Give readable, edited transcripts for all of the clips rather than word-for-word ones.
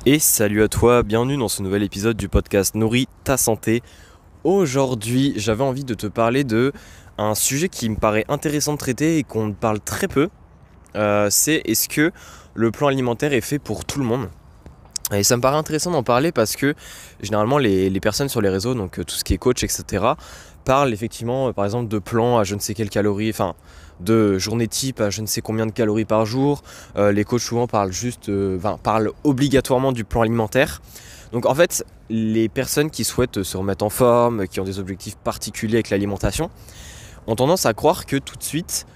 Et salut à toi, bienvenue dans ce nouvel épisode du podcast Nourris ta santé. Aujourd'hui, j'avais envie de te parler de un sujet qui me paraît intéressant de traiter et qu'on parle très peu. C'est est-ce que le plan alimentaire est fait pour tout le monde ? Et ça me paraît intéressant d'en parler parce que généralement les personnes sur les réseaux, donc tout ce qui est coach, etc., parlent effectivement par exemple de plans à je ne sais quelles calories, de journée type à je ne sais combien de calories par jour. Les coachs souvent parlent obligatoirement du plan alimentaire. Donc en fait, les personnes qui souhaitent se remettre en forme, qui ont des objectifs particuliers avec l'alimentation, ont tendance à croire que tout de suite,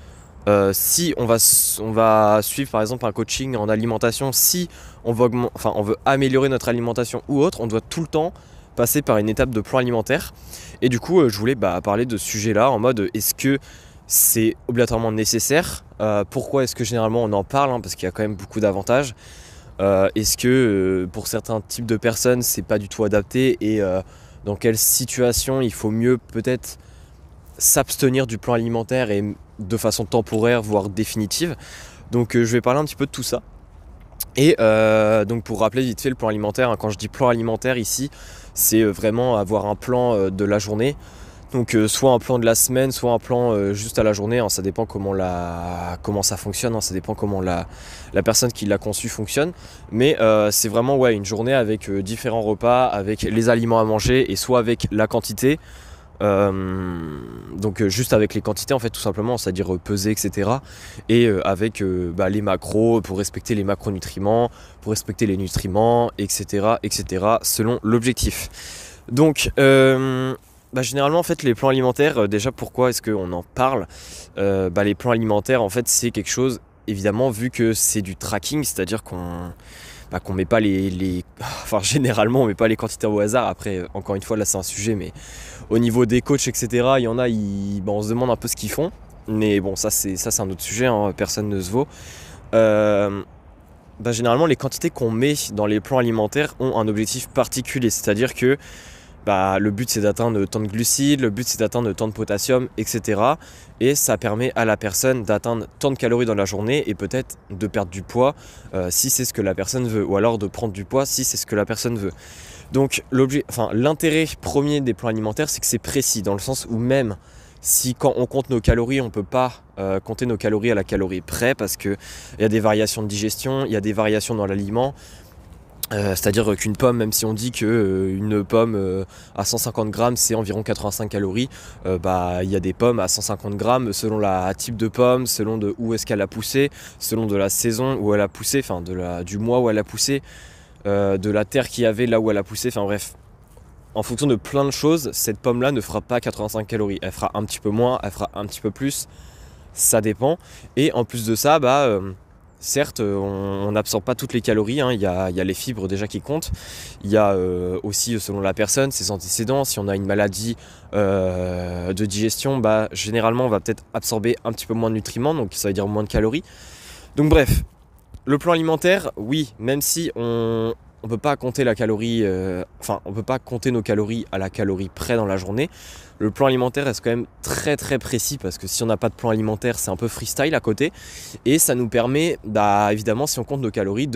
si on va suivre par exemple un coaching en alimentation, si on veut améliorer notre alimentation ou autre, on doit tout le temps passer par une étape de plan alimentaire. Et du coup, je voulais parler de ce sujet-là en mode est-ce que c'est obligatoirement nécessaire ? Pourquoi est-ce que généralement on en parle, parce qu'il y a quand même beaucoup d'avantages. Est-ce que pour certains types de personnes c'est pas du tout adapté et dans quelle situation il faut mieux peut-être s'abstenir du plan alimentaire et de façon temporaire voire définitive. Donc je vais parler un petit peu de tout ça. Et donc pour rappeler vite fait le plan alimentaire, quand je dis plan alimentaire ici, c'est vraiment avoir un plan de la journée. Donc soit un plan de la semaine, soit un plan juste à la journée, ça dépend comment ça fonctionne, ça dépend comment la personne qui l'a conçu fonctionne. Mais c'est vraiment une journée avec différents repas, avec les aliments à manger et soit avec la quantité. Donc juste avec les quantités en fait tout simplement, c'est-à-dire peser etc. Et avec les macros pour respecter les macronutriments, pour respecter les nutriments etc. selon l'objectif. Donc généralement en fait les plans alimentaires, déjà pourquoi est-ce qu'on en parle ? Les plans alimentaires en fait c'est quelque chose évidemment vu que c'est du tracking, c'est-à-dire qu'on met pas généralement on met pas les quantités au hasard. Après encore une fois là c'est un sujet, mais au niveau des coachs etc, il y en a, on se demande un peu ce qu'ils font, mais bon ça c'est un autre sujet, personne ne se vaut. Généralement les quantités qu'on met dans les plans alimentaires ont un objectif particulier, c'est-à-dire que le but c'est d'atteindre tant de glucides, le but c'est d'atteindre tant de potassium, etc. Et ça permet à la personne d'atteindre tant de calories dans la journée et peut-être de perdre du poids si c'est ce que la personne veut, ou alors de prendre du poids si c'est ce que la personne veut. Donc l'intérêt premier des plans alimentaires c'est que c'est précis, dans le sens où même si quand on compte nos calories, on ne peut pas compter nos calories à la calorie près, parce qu'il y a des variations de digestion, il y a des variations dans l'aliment. C'est-à-dire qu'une pomme, même si on dit qu'une pomme à 150 grammes c'est environ 85 calories, il y a des pommes à 150 grammes selon la type de pomme, selon de où est-ce qu'elle a poussé, selon de la saison où elle a poussé, du mois où elle a poussé, de la terre qu'il y avait là où elle a poussé, bref. En fonction de plein de choses, cette pomme-là ne fera pas 85 calories. Elle fera un petit peu moins, elle fera un petit peu plus, ça dépend. Et en plus de ça, certes, on n'absorbe pas toutes les calories, il y a les fibres déjà qui comptent. Il y a aussi, selon la personne, ses antécédents. Si on a une maladie de digestion, généralement, on va peut-être absorber un petit peu moins de nutriments, donc ça veut dire moins de calories. Donc bref, le plan alimentaire, oui, même si on peut pas compter la calorie, on peut pas compter nos calories à la calorie près dans la journée. Le plan alimentaire reste quand même très très précis, parce que si on n'a pas de plan alimentaire, c'est un peu freestyle à côté. Et ça nous permet, évidemment, si on compte nos calories,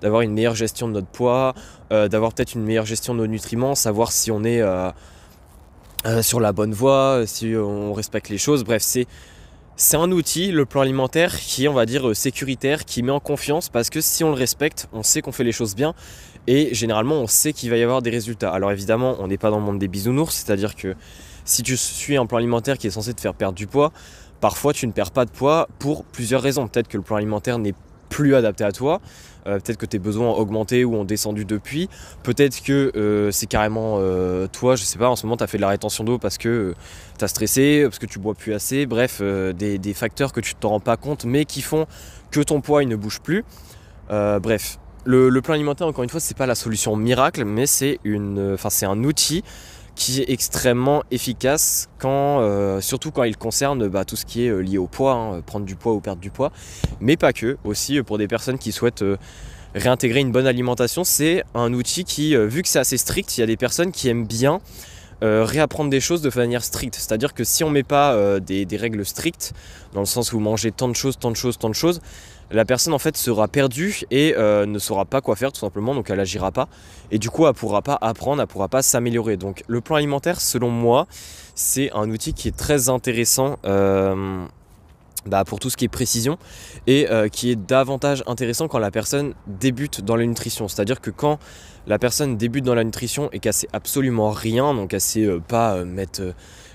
d'avoir une meilleure gestion de notre poids, d'avoir peut-être une meilleure gestion de nos nutriments, savoir si on est sur la bonne voie, si on respecte les choses. Bref, c'est un outil, le plan alimentaire, qui est, on va dire, sécuritaire, qui met en confiance, parce que si on le respecte, on sait qu'on fait les choses bien et généralement on sait qu'il va y avoir des résultats. Alors évidemment, on n'est pas dans le monde des bisounours, c'est-à-dire que si tu suis un plan alimentaire qui est censé te faire perdre du poids, parfois tu ne perds pas de poids pour plusieurs raisons. Peut-être que le plan alimentaire n'est plus adapté à toi, peut-être que tes besoins ont augmenté ou ont descendu depuis, peut-être que c'est carrément toi, je sais pas, en ce moment tu as fait de la rétention d'eau parce que tu as stressé, parce que tu bois plus assez, bref, des facteurs que tu ne te rends pas compte mais qui font que ton poids il ne bouge plus. Bref, le plan alimentaire, encore une fois, c'est pas la solution miracle, mais c'est un outil qui est extrêmement efficace surtout quand il concerne tout ce qui est lié au poids, prendre du poids ou perdre du poids, mais pas que, aussi pour des personnes qui souhaitent réintégrer une bonne alimentation. C'est un outil qui, vu que c'est assez strict, il y a des personnes qui aiment bien réapprendre des choses de manière stricte. C'est-à-dire que si on met pas des règles strictes, dans le sens où manger tant de choses, tant de choses, tant de choses, la personne en fait sera perdue et ne saura pas quoi faire tout simplement, donc elle agira pas. Et du coup elle pourra pas apprendre, elle pourra pas s'améliorer. Donc le plan alimentaire, selon moi, c'est un outil qui est très intéressant pour tout ce qui est précision et qui est davantage intéressant quand la personne débute dans la nutrition. C'est-à-dire que quand la personne débute dans la nutrition et qu'elle sait absolument rien, donc elle sait pas mettre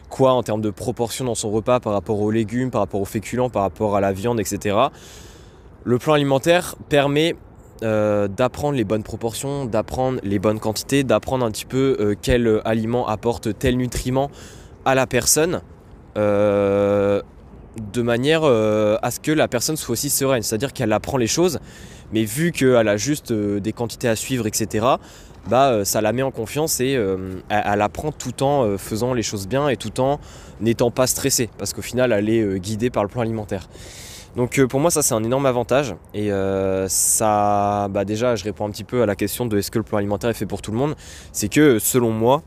quoi en termes de proportion dans son repas par rapport aux légumes, par rapport aux féculents, par rapport à la viande, etc. Le plan alimentaire permet d'apprendre les bonnes proportions, d'apprendre les bonnes quantités, d'apprendre un petit peu quel aliment apporte tel nutriment à la personne, de manière à ce que la personne soit aussi sereine. C'est-à-dire qu'elle apprend les choses, mais vu qu'elle a juste des quantités à suivre, etc., ça la met en confiance et elle apprend tout en faisant les choses bien et tout en n'étant pas stressée, parce qu'au final elle est guidée par le plan alimentaire. Donc pour moi ça c'est un énorme avantage et ça, déjà je réponds un petit peu à la question de est-ce que le plan alimentaire est fait pour tout le monde. C'est que selon moi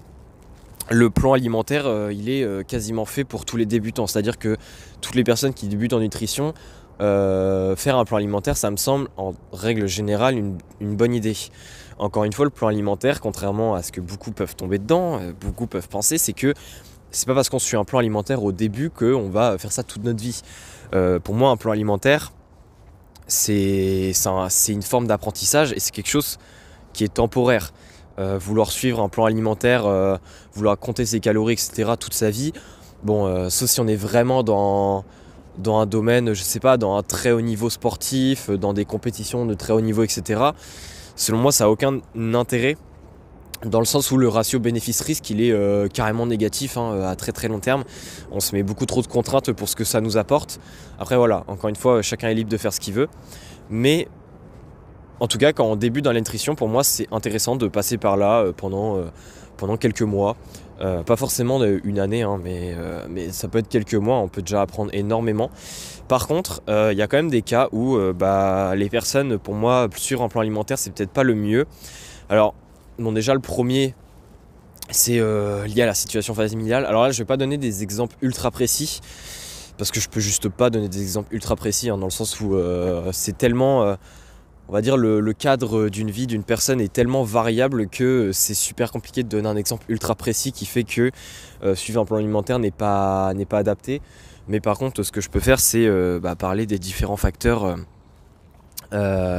le plan alimentaire il est quasiment fait pour tous les débutants, c'est-à-dire que toutes les personnes qui débutent en nutrition, faire un plan alimentaire ça me semble en règle générale une bonne idée. Encore une fois, le plan alimentaire, contrairement à ce que beaucoup peuvent tomber dedans, beaucoup peuvent penser, c'est que c'est pas parce qu'on suit un plan alimentaire au début qu'on va faire ça toute notre vie. Pour moi, un plan alimentaire, c'est une forme d'apprentissage et c'est quelque chose qui est temporaire. Vouloir suivre un plan alimentaire, vouloir compter ses calories, etc. toute sa vie, sauf si on est vraiment dans un domaine, je sais pas, dans un très haut niveau sportif, dans des compétitions de très haut niveau, etc. Selon moi, ça n'a aucun intérêt, dans le sens où le ratio bénéfice-risque, il est carrément négatif à très très long terme. On se met beaucoup trop de contraintes pour ce que ça nous apporte. Après voilà, encore une fois, chacun est libre de faire ce qu'il veut. Mais en tout cas, quand on débute dans la nutrition, pour moi, c'est intéressant de passer par là pendant quelques mois. Pas forcément une année, mais ça peut être quelques mois, on peut déjà apprendre énormément. Par contre, il y a quand même des cas où les personnes, pour moi, suivre un plan alimentaire, c'est peut-être pas le mieux. Alors, déjà, le premier, c'est lié à la situation familiale. Alors là, je vais pas donner des exemples ultra précis, parce que je peux juste pas donner des exemples ultra précis, dans le sens où c'est tellement... on va dire le cadre d'une vie d'une personne est tellement variable que c'est super compliqué de donner un exemple ultra précis qui fait que suivre un plan alimentaire n'est pas adapté. Mais par contre, ce que je peux faire, c'est parler des différents facteurs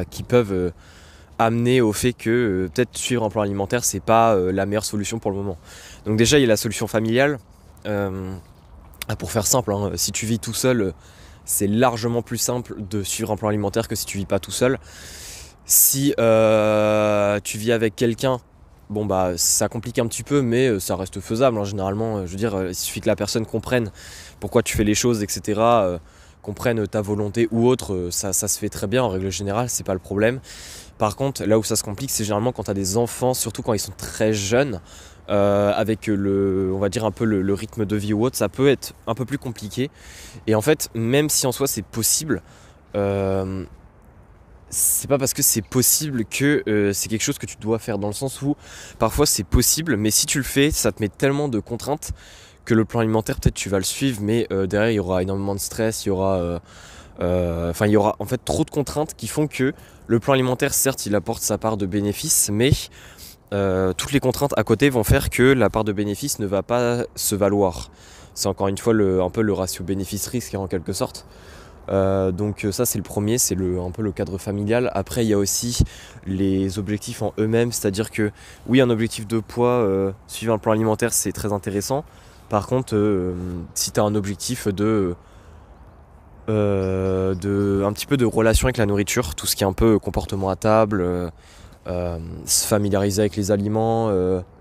qui peuvent amener au fait que peut-être suivre un plan alimentaire, c'est pas la meilleure solution pour le moment. Donc déjà, il y a la solution familiale. Pour faire simple, si tu vis tout seul, c'est largement plus simple de suivre un plan alimentaire que si tu vis pas tout seul. Si tu vis avec quelqu'un, ça complique un petit peu, mais ça reste faisable. Généralement, je veux dire, il suffit que la personne comprenne pourquoi tu fais les choses, etc. Comprenne ta volonté ou autre, ça se fait très bien en règle générale, c'est pas le problème. Par contre, là où ça se complique, c'est généralement quand tu as des enfants, surtout quand ils sont très jeunes, avec on va dire un peu le rythme de vie ou autre, ça peut être un peu plus compliqué. Et en fait, même si en soi c'est possible, c'est pas parce que c'est possible que c'est quelque chose que tu dois faire, dans le sens où parfois c'est possible, mais si tu le fais, ça te met tellement de contraintes que le plan alimentaire, peut-être tu vas le suivre, mais derrière il y aura énormément de stress, il y aura en fait trop de contraintes qui font que le plan alimentaire, certes il apporte sa part de bénéfices, mais toutes les contraintes à côté vont faire que la part de bénéfice ne va pas se valoir. C'est encore une fois un peu le ratio bénéfice-risque en quelque sorte. Donc ça c'est le premier, c'est un peu le cadre familial. Après il y a aussi les objectifs en eux-mêmes, c'est-à-dire que oui, un objectif de poids suivant un plan alimentaire, c'est très intéressant. Par contre, si tu as un objectif de un petit peu de relation avec la nourriture, tout ce qui est un peu comportement à table, se familiariser avec les aliments,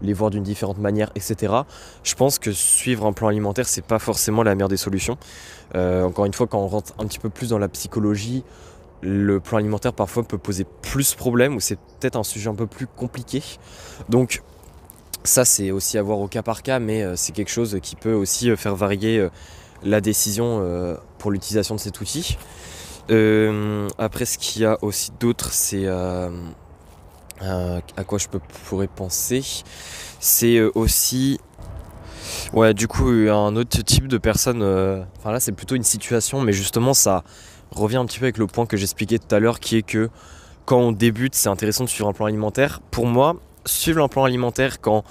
les voir d'une différente manière, etc. Je pense que suivre un plan alimentaire, c'est pas forcément la meilleure des solutions. Encore une fois, quand on rentre un petit peu plus dans la psychologie, le plan alimentaire parfois peut poser plus de problèmes, ou c'est peut-être un sujet un peu plus compliqué. Donc ça c'est aussi à voir au cas par cas, mais c'est quelque chose qui peut aussi faire varier la décision pour l'utilisation de cet outil. Après, ce qu'il y a aussi d'autre, c'est à quoi je pourrais penser, c'est aussi Ouais, du coup, un autre type de personne, enfin là c'est plutôt une situation, mais justement ça revient un petit peu avec le point que j'expliquais tout à l'heure, qui est que quand on débute, c'est intéressant de suivre un plan alimentaire. Pour moi, suivre un plan alimentaire quand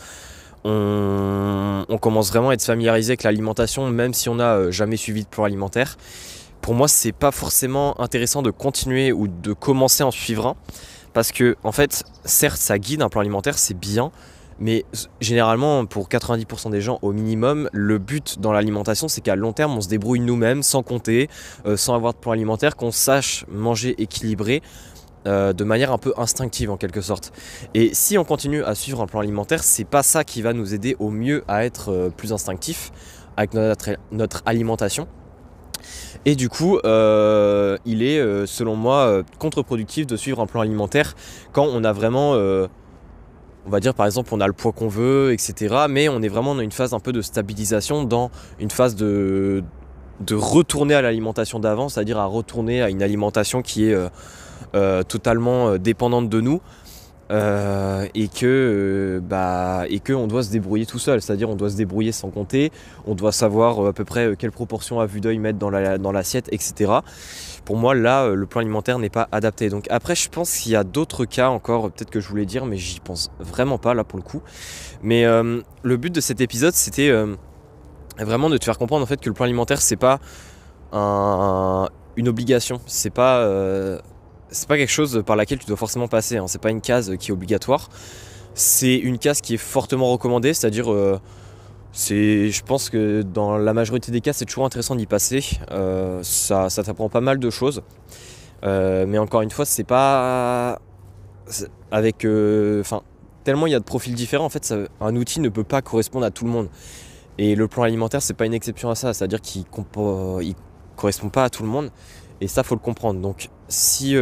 on commence vraiment à être familiarisé avec l'alimentation, même si on n'a jamais suivi de plan alimentaire, pour moi c'est pas forcément intéressant de continuer ou de commencer à en suivre un, parce que en fait, certes ça guide un plan alimentaire, c'est bien, mais généralement pour 90% des gens au minimum, le but dans l'alimentation c'est qu'à long terme on se débrouille nous-mêmes sans compter, sans avoir de plan alimentaire, qu'on sache manger équilibré, de manière un peu instinctive en quelque sorte. Et si on continue à suivre un plan alimentaire, c'est pas ça qui va nous aider au mieux à être plus instinctif avec notre alimentation. Et du coup, il est selon moi contre-productif de suivre un plan alimentaire quand on a vraiment, on va dire par exemple on a le poids qu'on veut, etc. Mais on est vraiment dans une phase un peu de stabilisation, dans une phase de retourner à l'alimentation d'avant, c'est-à-dire à retourner à une alimentation qui est totalement dépendante de nous, et que on doit se débrouiller tout seul, c'est-à-dire on doit se débrouiller sans compter, on doit savoir à peu près quelle proportion à vue d'œil mettre dans l'assiette, etc. Pour moi là, le plan alimentaire n'est pas adapté. Donc après je pense qu'il y a d'autres cas encore, peut-être que je voulais dire, mais j'y pense vraiment pas là pour le coup. Mais le but de cet épisode c'était vraiment de te faire comprendre en fait que le plan alimentaire c'est pas une obligation, c'est pas quelque chose par laquelle tu dois forcément passer, hein. C'est pas une case qui est obligatoire, c'est une case qui est fortement recommandée, c'est-à-dire je pense que dans la majorité des cas c'est toujours intéressant d'y passer, ça t'apprend pas mal de choses, mais encore une fois c'est pas avec tellement il y a de profils différents en fait, un outil ne peut pas correspondre à tout le monde, et le plan alimentaire c'est pas une exception à ça, c'est-à-dire qu'il correspond pas à tout le monde. Et ça, faut le comprendre. Donc, si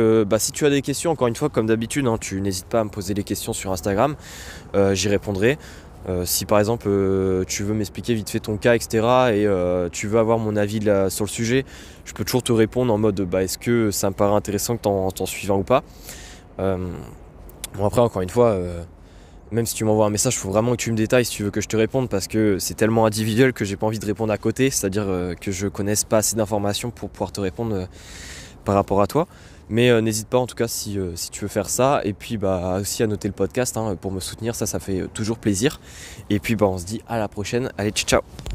tu as des questions, encore une fois, comme d'habitude, hein, tu n'hésites pas à me poser les questions sur Instagram. J'y répondrai. Si par exemple, tu veux m'expliquer vite fait ton cas, etc., et tu veux avoir mon avis sur le sujet, je peux toujours te répondre en mode est-ce que ça me paraît intéressant que t'en suives un ou pas. Bon, après, encore une fois, même si tu m'envoies un message, il faut vraiment que tu me détailles si tu veux que je te réponde, parce que c'est tellement individuel que j'ai pas envie de répondre à côté, c'est-à-dire que je connaisse pas assez d'informations pour pouvoir te répondre par rapport à toi. Mais n'hésite pas en tout cas si tu veux faire ça, et puis aussi à noter le podcast, hein, pour me soutenir, ça fait toujours plaisir. Et puis on se dit à la prochaine, allez ciao ciao.